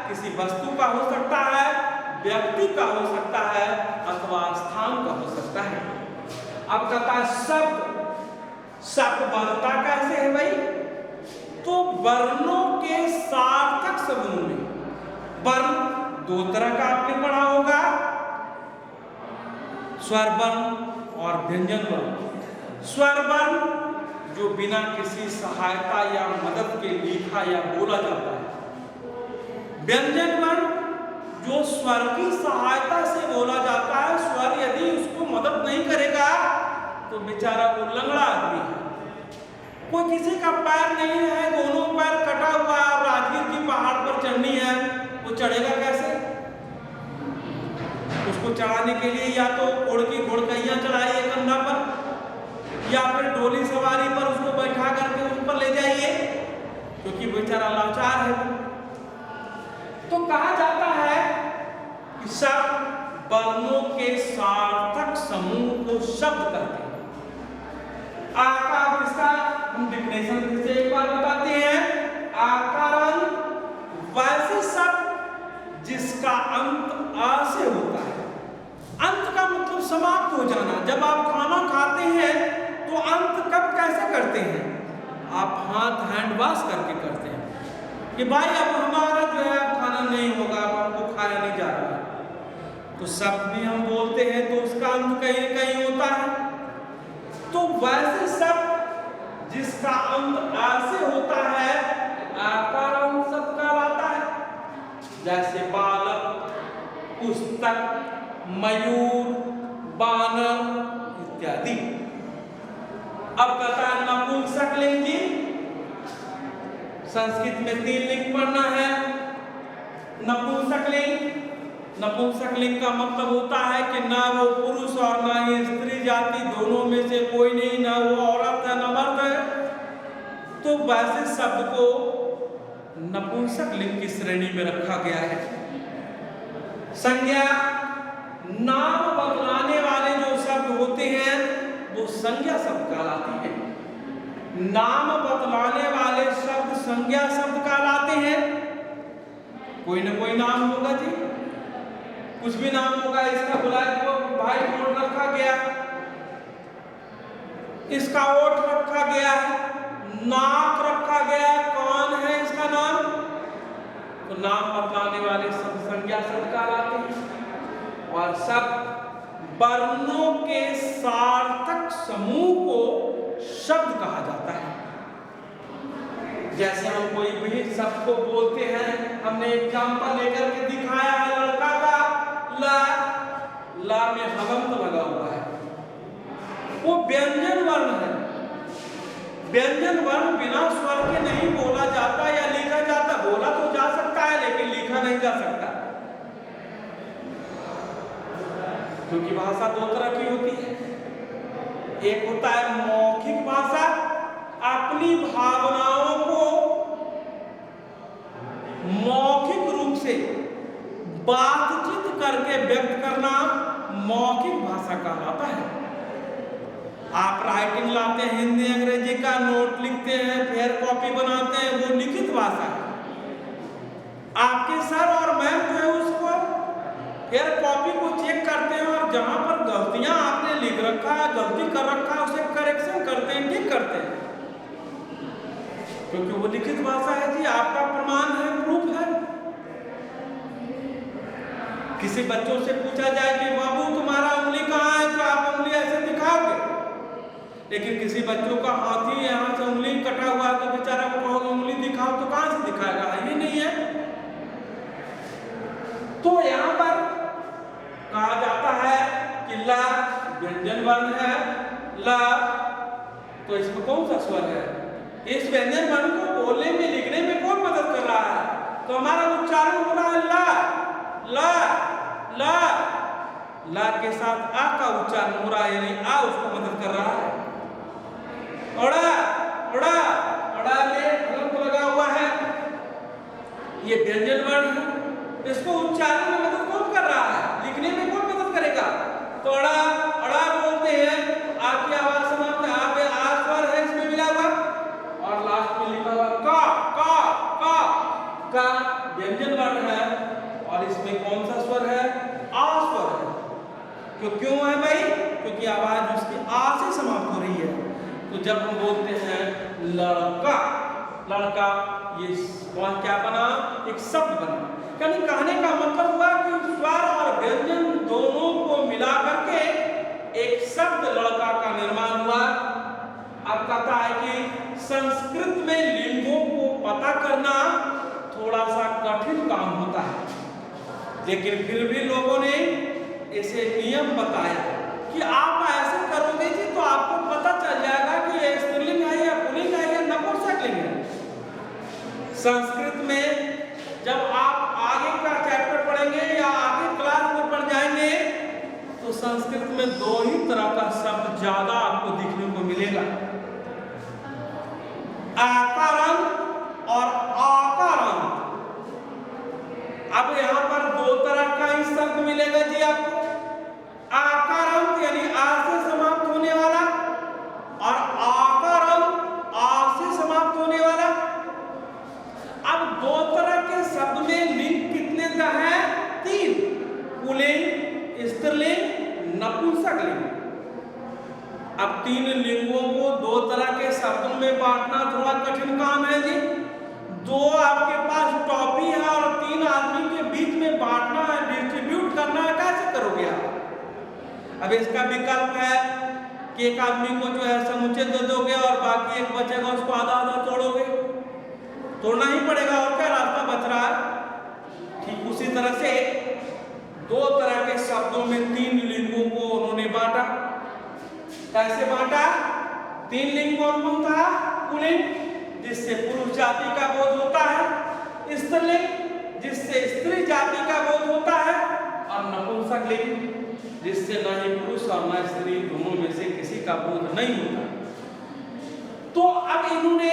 किसी वस्तु का हो सकता है, व्यक्ति का हो सकता है, अथवा स्थान का हो सकता है। अब कहता है शब्द बनता कैसे है भाई? तो वर्णों के सार्थक समूह में, वर्ण दो तरह का आपने पढ़ा होगा, स्वर वर्ण और व्यंजन वर्ण। स्वर वर्ण जो बिना किसी सहायता या मदद के लिखा या बोला जाता है। व्यंजन वर्ण जो स्वर की सहायता से बोला जाता है। स्वर यदि उसको मदद नहीं करेगा तो बेचारा वो लंगड़ा आदमी है। कोई किसी का पैर नहीं है, दोनों पैर कटा हुआ है, राजगीर की पहाड़ पर चढ़नी है, वो चढ़ेगा कैसे? उसको चढ़ाने के लिए या तो घोड़ की घोड़कैया चढ़ाइए कंधा पर, या फिर डोली सवारी पर उसको बैठा करके उस पर ले जाइए, क्योंकि बेचारा लाचार है। तो कहा जाता है कि शब्द वर्णों के सार्थक समूह को शब्द कहते हैं। आकार, इसका हम डिफिनेशन फिर से एक बार बताते हैं। आकारण वैसे शब्द जिसका अंत आ से होता है। अंत का मतलब समाप्त हो जाना। जब आप खाना खाते हैं तो अंत कब कैसे करते हैं? आप हाथ हैंड वॉश करके करते हैं कि भाई अब हमारा जो है अब खाना नहीं होगा, अब हमको खाया नहीं जा रहा है। तो शब्द भी हम बोलते हैं तो उसका अंत कहीं न कहीं होता है। तो वैसे शब्द जिसका अंत आ से होता है आकारण शब्द कहलाता है। जैसे बालक, पुस्तक, मयूर, बानर इत्यादि। अब कहता है नपुंसकलिंग जी, संस्कृत में 3 लिंग पढ़ना है। नपुंसकलिंग का मतलब होता है कि ना वो पुरुष और ना ही स्त्री जाति, दोनों में से कोई नहीं, ना वो औरत है ना मर्द है। तो वैसे शब्द को नपुंसकलिंग की श्रेणी में रखा गया है। संज्ञा, नाम बतलाने वाले जो शब्द होते हैं वो संज्ञा शब्द कहलाते हैं। नाम बतलाने वाले शब्द संज्ञा शब्द कहलाते हैं। कोई ना कोई नाम होगा जी, कुछ भी नाम होगा। इसका गुलाब को भाई ओट रखा गया, इसका ओठ रखा गया है, नाक रखा गया, कौन है इसका नाम? तो नाम बतलाने वाले शब्द संज्ञा शब्द कहलाते हैं। और शब्द वर्णों के सार्थक समूह को शब्द कहा जाता है। जैसे हम कोई भी शब्द को बोलते हैं, हमने एग्जाम्पल लेकर के दिखाया है लड़का का ला, ला में हवंत लगा हुआ है, वो व्यंजन वर्ण है। व्यंजन वर्ण बिना स्वर के नहीं बोला जाता या लिखा जाता। बोला तो जा सकता है लेकिन लिखा नहीं जा सकता, क्योंकि भाषा 2 तरह की होती है। एक होता है मौखिक भाषा, अपनी भावनाओं को मौखिक रूप से बातचीत करके व्यक्त करना मौखिक भाषा कहलाता है। आप राइटिंग लाते हैं, हिंदी अंग्रेजी का नोट लिखते हैं, फेयर कॉपी बनाते हैं, वो लिखित भाषा है। आपके सर और मैम जो है उसको फेयर कॉपी को चेक करते हैं और जहां पर गलतियां आपने लिख रखा है, गलती कर रखा है, उसे करेक्शन करते हैं, ठीक करते हैं, क्योंकि वो लिखित भाषा है जी, आपका प्रमाण है, प्रूफ है। किसी बच्चों से पूछा जाए कि बाबू तुम्हारा उंगली कहाँ है, तो आप उंगली ऐसे दिखाओगे। लेकिन किसी बच्चों का हाथी यहाँ से उंगली कटा हुआ है तो बेचारा को कहोगे उंगली दिखाओ, तो कहाँ से दिखाएगा? ये नहीं है। तो यहाँ पर कहा जाता है कि ला व्यंजन वर्ण है। ला, तो इसमें कौन सा स्वर है? इस व्यंजन वर्ण को बोलने में लिखने में कौन मदद कर रहा है? तो हमारा उच्चारण हो रहा है ला, ला, ला। ला के साथ आ का उच्चारण हो रहा है, यानी आ उसको मदद कर रहा है। ओड़ा, ओड़ा, ओड़ा में हलंत लगा हुआ है, ये व्यंजन वर्ण है। इसको उच्चारण में मदद कौन कर रहा है? लिखने में कौन मदद करेगा? तो अड़ा, अड़ा बोलते हैं, आ की आवाज समाप्त है, आ पे आ स्वर है इसमें मिला हुआ, और लास्ट में लिखा हुआ का, का, का, का व्यंजन वर्ण है और इसमें कौन सा स्वर है? आ स्वर है। क्यों है भाई? क्योंकि आवाज उसकी आ से समाप्त हो रही है। तो जब हम बोलते हैं लड़का, लड़का, ये क्या बना? एक शब्द बना। यानी कहने का मतलब हुआ कि स्वर और व्यंजन दोनों को मिला करके एक शब्द लड़का का निर्माण हुआ। अब कहता है कि संस्कृत में लिंगों को पता करना थोड़ा सा कठिन काम होता है, लेकिन फिर भी लोगों ने इसे नियम बताया कि आप ऐसे करोगे जी तो आपको पता चल जाएगा कि ये स्त्रीलिंग है या पुल्लिंग है या नपुंसकलिंग है। संस्कृत में जब आप आगे का चैप्टर पढ़ेंगे या आगे क्लास में पढ़ जाएंगे तो संस्कृत में दो ही तरह का शब्द ज्यादा आपको दिखने को मिलेगा, आकारांत और आकारांत। अब यहाँ पर दो तरह का ही शब्द मिलेगा जी आपको, आकारांत यानी आ से समाप्त होने वाला और आकारांत आ से समाप्त होने वाला। अब दो तरह के शब्द में लिंग कितने का है? 3, पुल्लिंग, स्त्रीलिंग, नपुंसकलिंग। अब 3 लिंगों को 2 तरह के शब्दों में बांटना थोड़ा कठिन काम है जी। 2 आपके पास टॉपी है और 3 आदमी के बीच में बांटना है, डिस्ट्रीब्यूट करना है, कैसे करोगे आप? अब इसका विकल्प है कि एक आदमी को जो है समुचे दे दोगे और बाकी एक बचेगा उसको आधा आधा तोड़ोगे, तोड़ना ही पड़ेगा और क्या रास्ता बच रहा है। ठीक उसी तरह से 2 तरह के शब्दों में 3 लिंगों को उन्होंने बांटा। कैसे बांटा? 3 लिंग कौन कौन था? पुल्लिंग, जिससे पुरुष जाति का बोध होता है, स्त्रीलिंग जिससे स्त्री जाति का बोध होता है, और नपुंसकलिंग जिससे न ही पुरुष और न स्त्री दोनों में से किसी का बोध नहीं होता। तो अब इन्होंने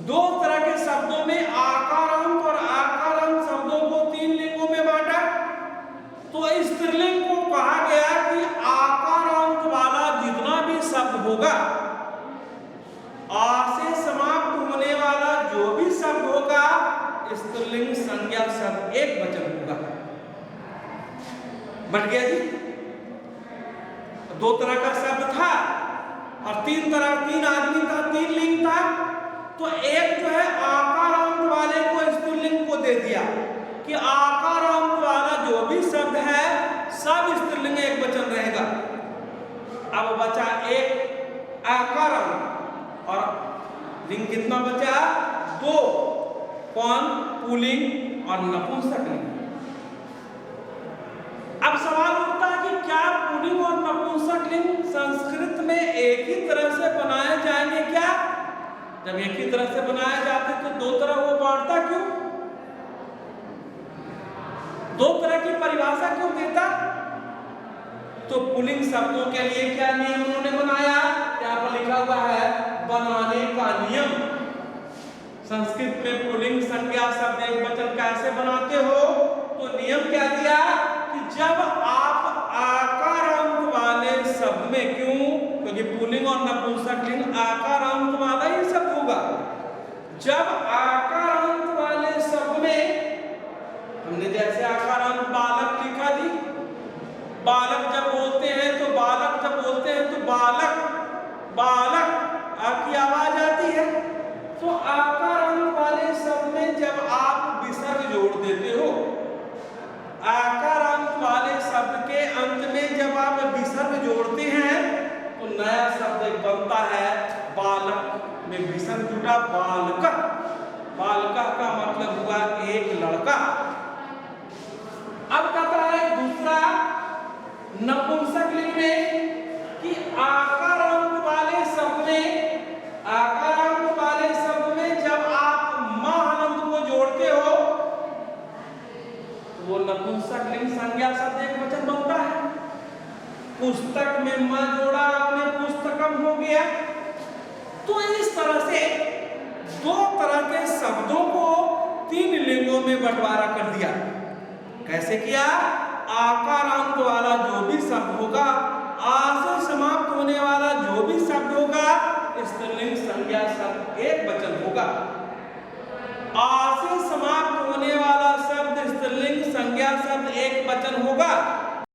2 तरह के शब्दों में आकारांत और आकारांत शब्दों को 3 लिंगों में बांटा। तो स्त्रीलिंग को कहा गया कि आकारांत वाला जितना भी शब्द होगा, आ से समाप्त होने वाला जो भी शब्द होगा, स्त्रीलिंग संज्ञा शब्द एक वचन होगा। बन गया जी? 2 तरह का शब्द था और 3 आदमी था, 3 लिंग था। तो एक जो है आकारांत वाले को स्त्रीलिंग को दे दिया कि आकारांत वाला जो भी शब्द है सब स्त्रीलिंग एक वचन रहेगा। अब बचा एक आकारांत और लिंग कितना बचा? 2, कौन? पुल्लिंग और नपुंसकलिंग। अब सवाल उठता है कि क्या पुल्लिंग और नपुंसकलिंग संस्कृत में एक ही तरह से बनाए जाएंगे क्या? जब एक ही तरह से बनाए जाते तो 2 तरह वो बांटता क्यों? 2 तरह की परिभाषा क्यों देता? तो पुल्लिंग शब्दों के लिए क्या नियम उन्होंने बनाया? यहाँ पर लिखा हुआ है बनाने का नियम। संस्कृत में पुल्लिंग संज्ञा शब्द एक वचन कैसे बनाते हो? तो नियम क्या दिया कि जब आप आकारांत वाले शब्द में, क्यों? क्योंकि पुल्लिंग और नपुंसकलिंग आकारांत वाला ही शब्द होगा। जब आकारांत वाले शब्द में हमने जैसे आकारांत बालक लिखा जी, बालक जब बोलते हैं तो बालक जब बोलते हैं तो बालक बालक आपकी आवाज आती है। तो आकारांत वाले शब्द में जब आप विसर्ग जोड़ देते हो, आकारांत वाले शब्द के अंत में जब आप विसर्ग जोड़ते हैं तो नया शब्द एक बनता है बालक में विसर्ग जुटा बालका। बालका का मतलब हुआ एक लड़का। अब कहता है दूसरा नपुंसकलिंग में कि आकारांत वाले शब्द में जब आप मां अनंत को जोड़ते हो तो वो नपुंसकलिंग संज्ञा शब्द एक वचन बनता है। पुस्तक में मां जोड़ा आपने, पुस्तकम हो गया। तो इस तरह से 2 तरह के शब्दों को 3 लिंगों में बंटवारा कर दिया। कैसे किया? आकारांत वाला जो भी शब्द होगा, आ से समाप्त होने वाला जो भी शब्द होगा, स्त्रीलिंग संज्ञा शब्द एक वचन होगा। आ से समाप्त